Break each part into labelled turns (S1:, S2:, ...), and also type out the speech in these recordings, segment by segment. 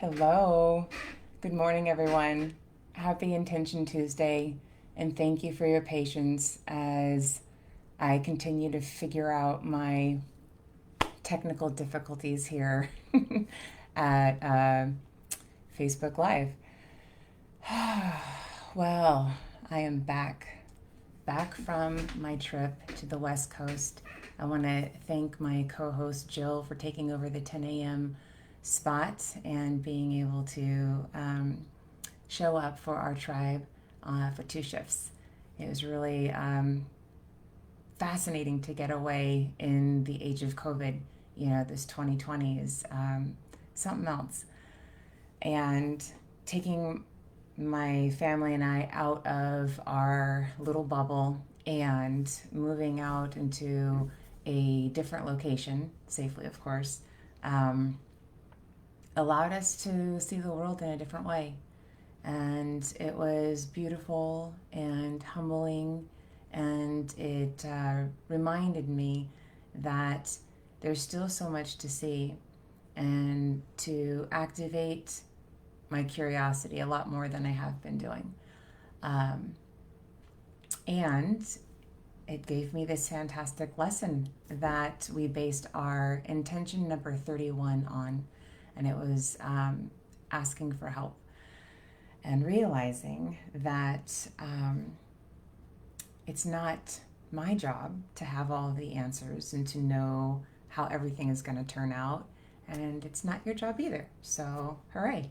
S1: Hello. Good morning, everyone. Happy Intention Tuesday, and thank you for your patience as I continue to figure out my technical difficulties here at Facebook Live. Well, I am back from my trip to the West Coast. I want to thank my co host Jill for taking over the 10 a.m. spot and being able to show up for our tribe for 2 shifts. It was really fascinating to get away in the age of COVID. This 2020 is something else. And taking my family and I out of our little bubble and moving out into a different location, safely, of course, um, allowed us to see the world in a different way. And it was beautiful and humbling, and it reminded me that there's still so much to see and to activate my curiosity a lot more than I have been doing. Um, and it gave me this fantastic lesson that we based our intention number 31 on, and it was asking for help and realizing that it's not my job to have all the answers and to know how everything is going to turn out. And it's not your job either. So, hooray.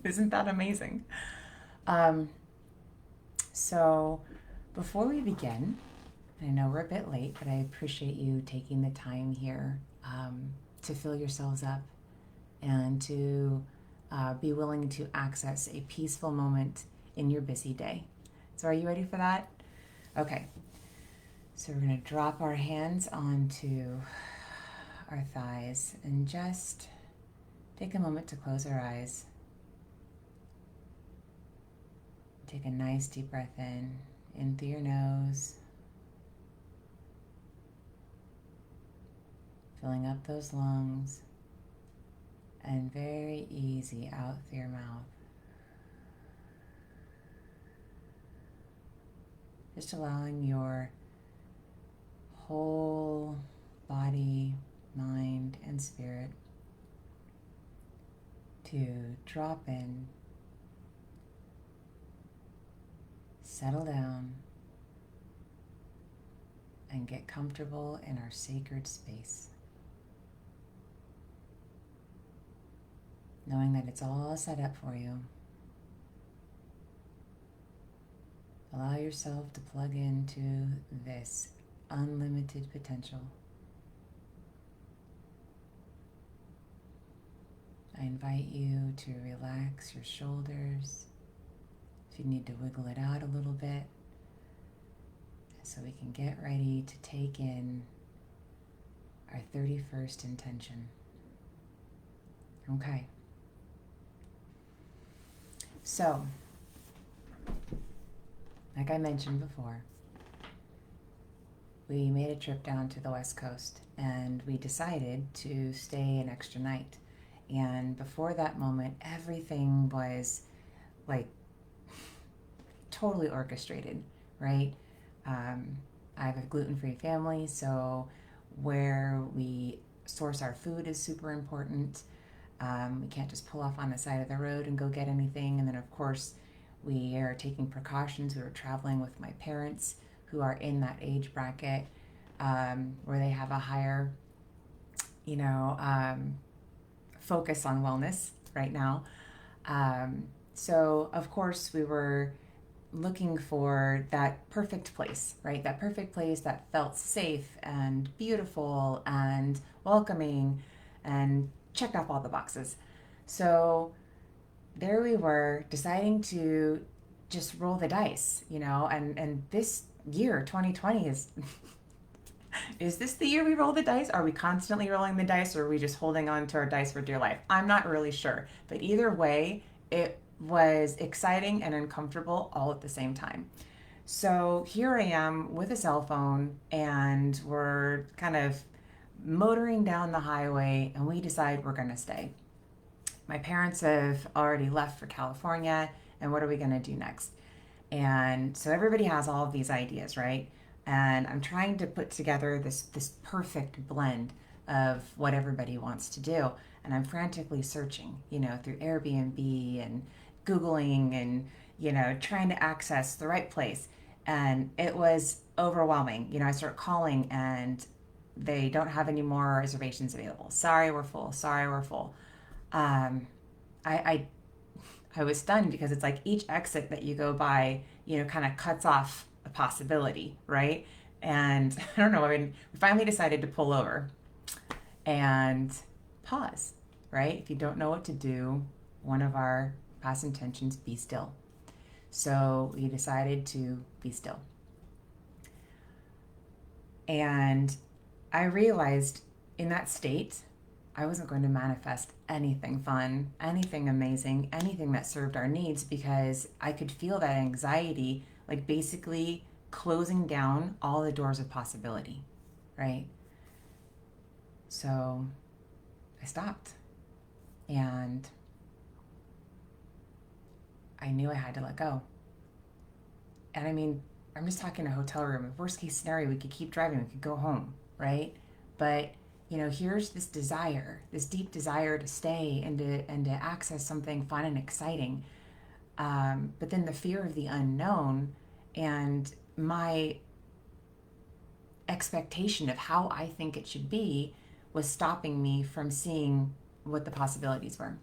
S1: Isn't that amazing? Um, so, before we begin, I know we're a bit late, but I appreciate you taking the time here to fill yourselves up and to be willing to access a peaceful moment in your busy day. So, are you ready for that? Okay. So, we're going to drop our hands onto our thighs and just take a moment to close our eyes. Take a nice deep breath in through your nose, filling up those lungs, and very easy out through your mouth. Just allowing your whole body, mind, and spirit to drop in, settle down, and get comfortable in our sacred space. Knowing that it's all set up for you. Allow yourself to plug into this unlimited potential. I invite you to relax your shoulders. If you need to wiggle it out a little bit, so we can get ready to take in our 31st intention. Okay. So, like I mentioned before, we made a trip down to the West Coast and we decided to stay an extra night. And before that moment, everything was like totally orchestrated, right? I have a gluten-free family, so where we source our food is super important. We can't just pull off on the side of the road and go get anything. And then, of course, we are taking precautions. We were traveling with my parents who are in that age bracket where they have a higher, focus on wellness right now. So, of course, we were looking for that perfect place, right? That perfect place that felt safe and beautiful and welcoming and checked off all the boxes. So there we were deciding to just roll the dice, and this year, 2020, is this the year we roll the dice? Are we constantly rolling the dice, or are we just holding on to our dice for dear life? I'm not really sure. But either way, it was exciting and uncomfortable all at the same time. So here I am with a cell phone, and we're kind of motoring down the highway, and we decide we're going to stay. my parents have already left for California, and what are we going to do next? And so everybody has all of these ideas, right? And I'm trying to put together this perfect blend of what everybody wants to do. And I'm frantically searching, through Airbnb and Googling and, trying to access the right place. And it was overwhelming. I start calling and they don't have any more reservations available. Sorry, we're full. Sorry, we're full. Um, I, I I was stunned because it's like each exit that you go by, kind of cuts off a possibility, right? And I don't know, we finally decided to pull over and pause, right? If you don't know what to do, one of our past intentions, be still. So we decided to be still. And I realized in that state, I wasn't going to manifest anything fun, anything amazing, anything that served our needs because I could feel that anxiety, like basically closing down all the doors of possibility, right? So I stopped and I knew I had to let go. And I mean, I'm just talking a hotel room. If worst case scenario, we could keep driving, we could go home, right? But here's this desire, this deep desire to stay and to access something fun and exciting. But then the fear of the unknown and my expectation of how I think it should be was stopping me from seeing what the possibilities were.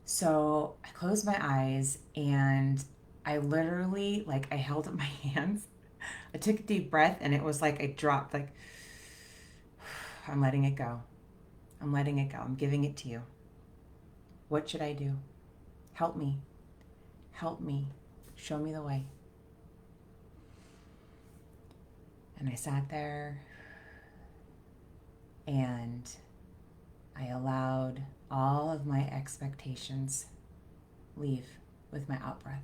S1: So I closed my eyes and I literally, like, I held up my hands. I took a deep breath and it was like I dropped, like, I'm letting it go. I'm letting it go. I'm giving it to you. What should I do? Help me. Help me. Show me the way. And I sat there and I allowed all of my expectations leave with my out breath.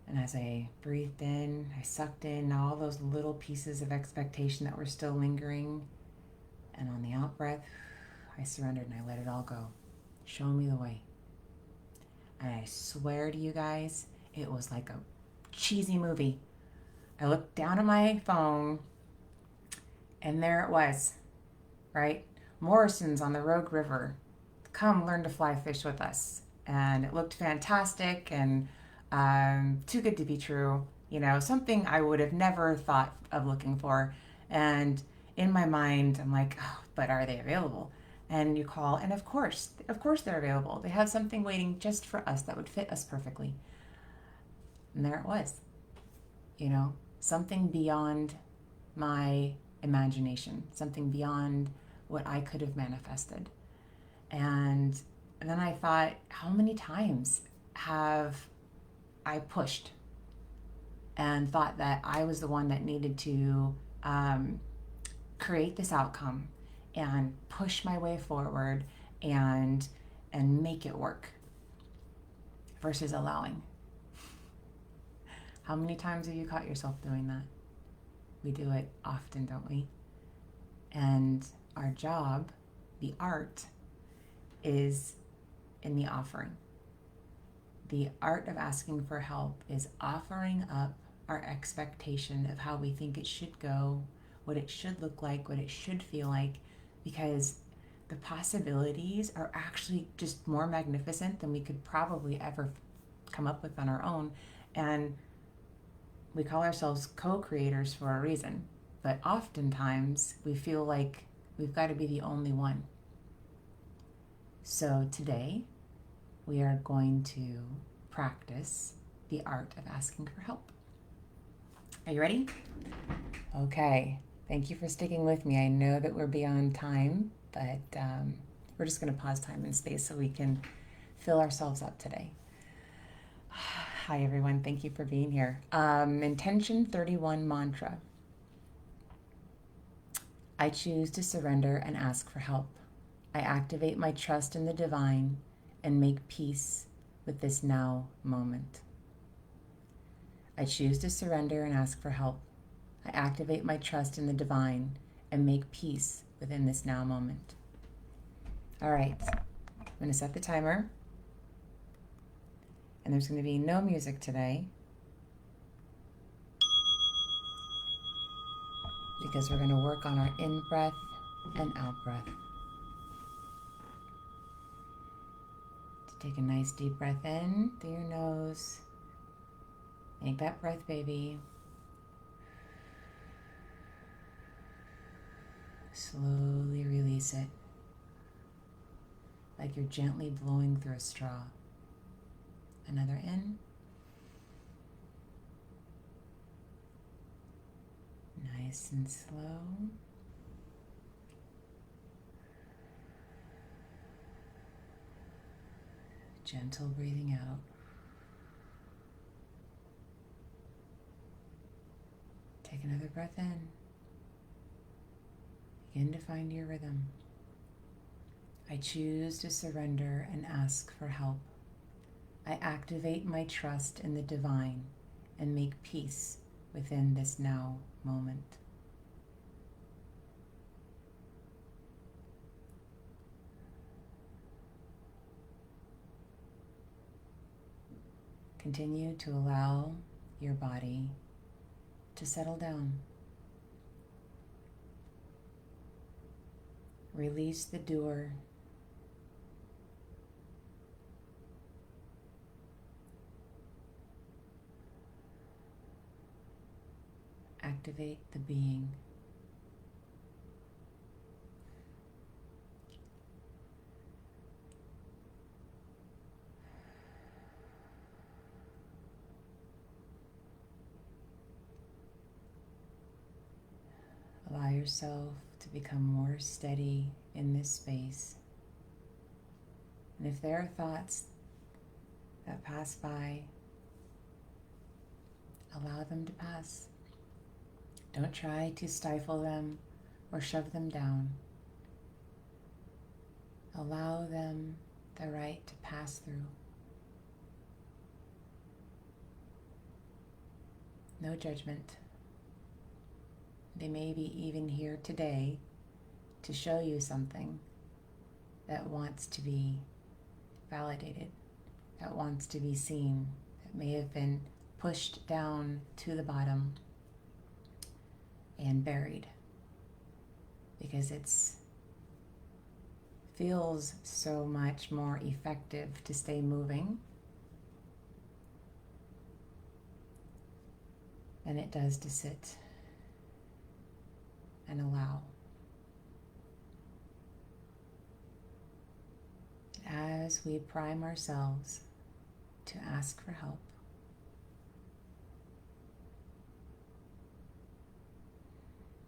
S1: And as I breathed in, I sucked in all those little pieces of expectation that were still lingering. And on the out breath, I surrendered and I let it all go. Show me the way. And I swear to you guys, it was like a cheesy movie. I looked down at my phone and there it was, right? Morrison's on the Rogue River. Come learn to fly fish with us. And it looked fantastic and too good to be true. Something I would have never thought of looking for. And in my mind, I'm like, oh, but are they available? And you call, and of course they're available. They have something waiting just for us that would fit us perfectly. And there it was, something beyond my imagination, something beyond what I could have manifested. And then I thought, how many times have I pushed and thought that I was the one that needed to create this outcome and push my way forward and make it work versus allowing. How many times have you caught yourself doing that? We do it often, don't we? And our job, the art, is in the offering. The art of asking for help is offering up our expectation of how we think it should go, what it should look like, what it should feel like, because the possibilities are actually just more magnificent than we could probably ever come up with on our own. And we call ourselves co-creators for a reason, but oftentimes we feel like we've got to be the only one. So today, we are going to practice the art of asking for help. Are you ready? Okay. Thank you for sticking with me. I know that we're beyond time, but we're just going to pause time and space so we can fill ourselves up today. Hi, everyone. Thank you for being here. Intention 31 mantra. I choose to surrender and ask for help. I activate my trust in the divine and make peace with this now moment. I choose to surrender and ask for help. I activate my trust in the divine and make peace within this now moment. All right, I'm going to set the timer, and there's going to be no music today because we're going to work on our in-breath and out-breath. Take a nice deep breath in through your nose. Make that breath, baby. Slowly release it, like you're gently blowing through a straw. Another in. Nice and slow. Gentle breathing out. Take another breath in. Begin to find your rhythm. I choose to surrender and ask for help. I activate my trust in the divine and make peace within this now moment. Continue to allow your body to settle down. Release the doer. Activate the being. Allow yourself to become more steady in this space. And if there are thoughts that pass by, allow them to pass. Don't try to stifle them or shove them down. Allow them the right to pass through. No judgment. They may be even here today to show you something that wants to be validated, that wants to be seen, that may have been pushed down to the bottom and buried because it's feels so much more effective to stay moving than it does to sit and allow. As we prime ourselves to ask for help,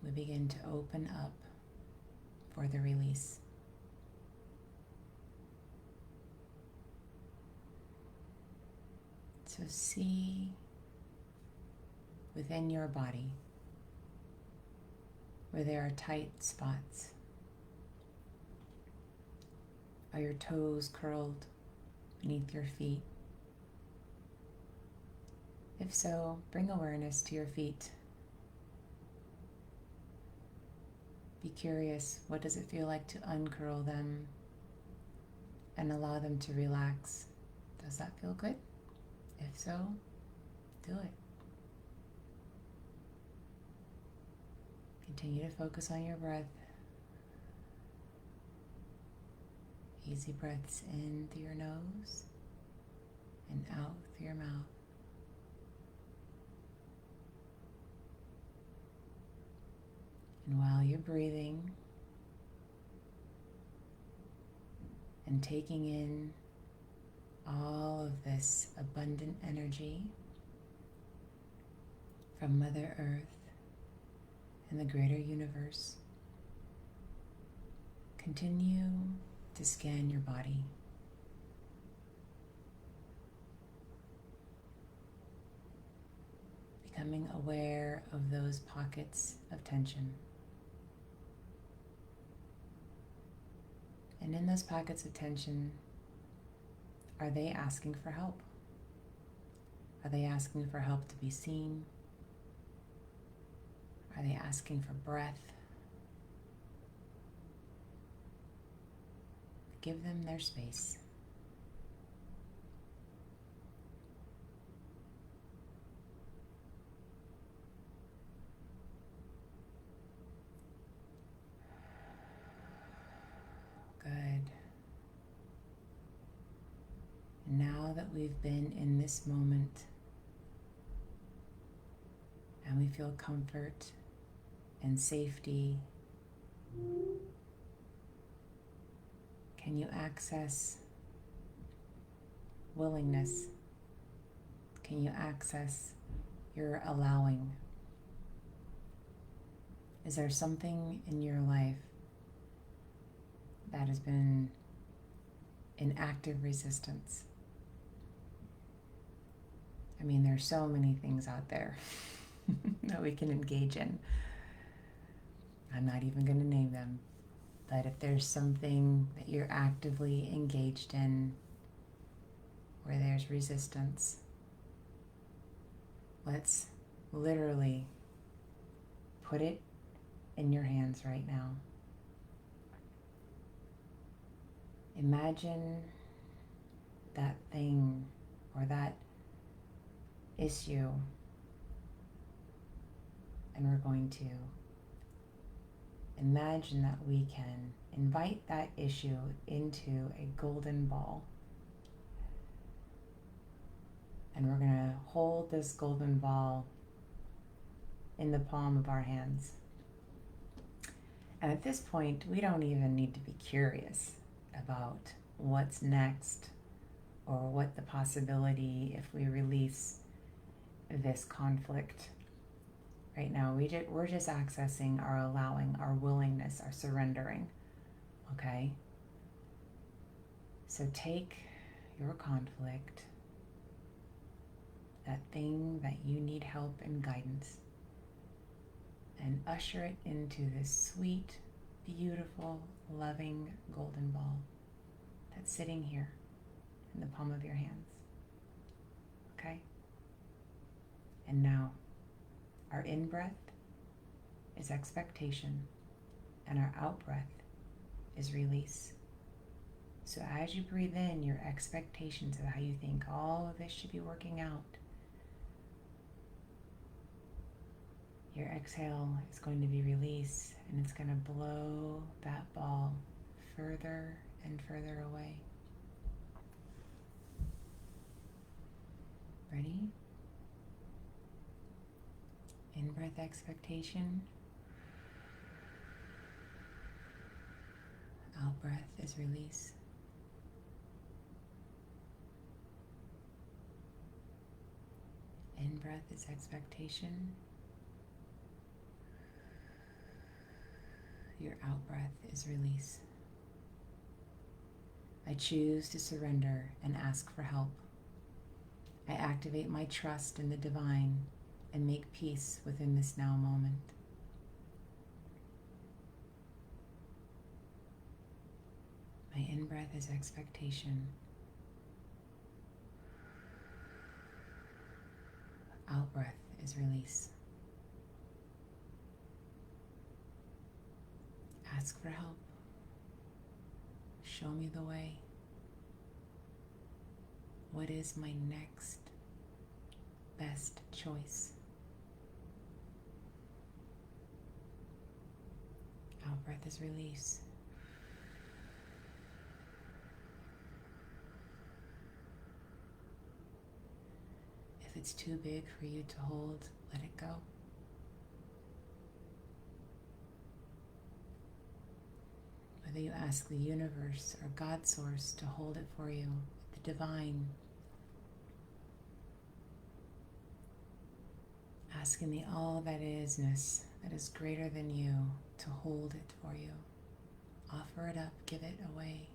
S1: we begin to open up for the release. So see within your body where there are tight spots. Are your toes curled beneath your feet? If so, bring awareness to your feet. Be curious, what does it feel like to uncurl them and allow them to relax? Does that feel good? If so, do it. Continue to focus on your breath. Easy breaths in through your nose and out through your mouth. And while you're breathing and taking in all of this abundant energy from Mother Earth and the greater universe, continue to scan your body. Becoming aware of those pockets of tension. And in those pockets of tension, are they asking for help? Are they asking for help to be seen? Are they asking for breath? Give them their space. Good. Now that we've been in this moment and we feel comfort and safety, can you access willingness? Can you access your allowing? Is there something in your life that has been in active resistance? I mean, there's so many things out there that we can engage in. I'm not even going to name them. But if there's something that you're actively engaged in where there's resistance, let's literally put it in your hands right now. Imagine that thing or that issue, and we're going to imagine that we can invite that issue into a golden ball. And we're going to hold this golden ball in the palm of our hands. And at this point, we don't even need to be curious about what's next or what the possibility if we release this conflict. Right now, we're just accessing our allowing, our willingness, our surrendering, okay? So take your conflict, that thing that you need help and guidance, and usher it into this sweet, beautiful, loving golden ball that's sitting here in the palm of your hands, okay? And now, our in-breath is expectation, and our out-breath is release. So as you breathe in your expectations of how you think all of this should be working out, your exhale is going to be release, and it's going to blow that ball further and further away. Ready? In-breath expectation. Out-breath is release. In-breath is expectation. Your out-breath is release. I choose to surrender and ask for help. I activate my trust in the divine and make peace within this now moment. My in-breath is expectation. Out-breath is release. Ask for help. Show me the way. What is my next best choice? Out-breath is release. If it's too big for you to hold, let it go. Whether you ask the universe or God source to hold it for you, the divine, asking the all that isness that is greater than you to hold it for you. Offer it up, give it away.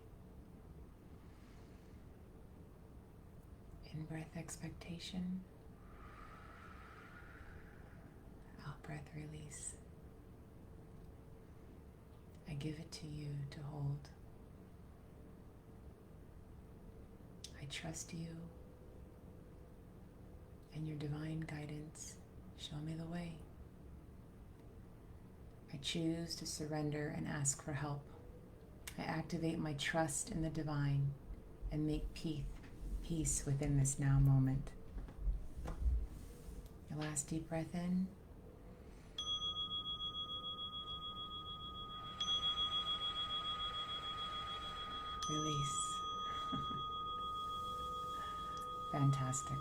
S1: In-breath expectation. Out-breath release. I give it to you to hold. I trust you and your divine guidance. Show me the way. I choose to surrender and ask for help. I activate my trust in the divine and make peace within this now moment. Your last deep breath in. Release. Fantastic.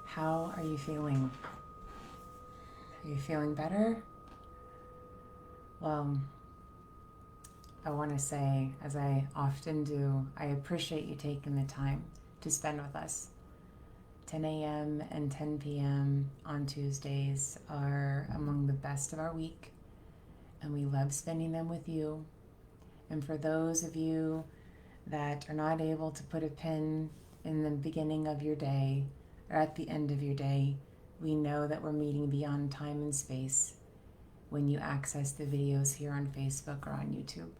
S1: How are you feeling? Are you feeling better? Well, I want to say, as I often do, I appreciate you taking the time to spend with us. 10 a.m. and 10 p.m. on Tuesdays are among the best of our week, and we love spending them with you. And for those of you that are not able to put a pin in the beginning of your day or at the end of your day, we know that we're meeting beyond time and space when you access the videos here on Facebook or on YouTube.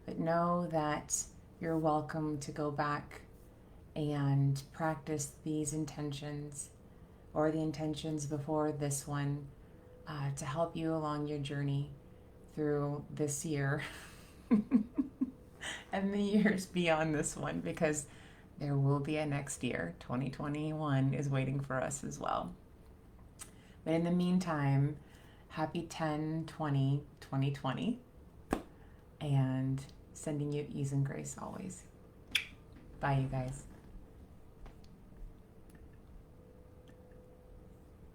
S1: But know that you're welcome to go back and practice these intentions or the intentions before this one to help you along your journey through this year and the years beyond this one, because there will be a next year. 2021 is waiting for us as well. But in the meantime, happy 10/20/2020, and sending you ease and grace always. Bye, you guys.